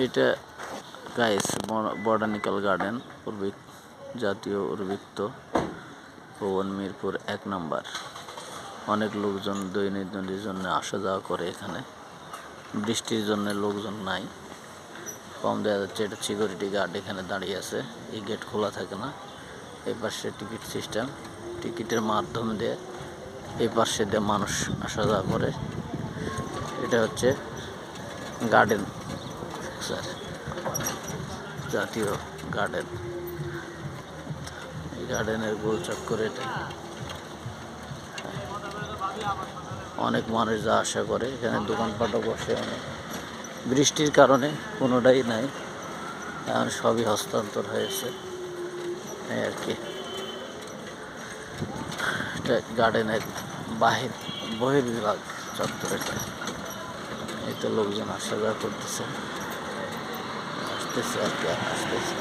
এটা guys botanical garden জাতীয় উদ্ভিদ ভবন মিরপুর 1 নম্বর। অনেক লোকজন দৈনন্দিনের জন্য আসা যাওয়া করে এখানে। বৃষ্টির জন্য লোকজন নাই, কম দেখা যাচ্ছে। এটা সিকিউরিটি গার্ড এখানে দাঁড়িয়ে আছে, এই গেট খোলা থাকে না। এই পাশে টিকিট সিস্টেম, টিকিটের মাধ্যম দিয়ে এই পাশে দিয়ে মানুষ আসা যাওয়া করে। এটা হচ্ছে গার্ডেন স্যার, জাতীয় গার্ডেন। এই গার্ডেনের গোল চক্করে এটা অনেক মানুষ যা আশা করে। এখানে দোকানপাটও বসে অনেক। বৃষ্টির কারণে কোনোটাই নাই, এখন সবই হস্তান্তর হয়েছে এই আর কি। এটা গার্ডেনের বহির্বিভাগ চত্বর। এটা এই তো লোকজন আসা যাওয়া করতেছে, আসতেছে আর কি, আসতেছে।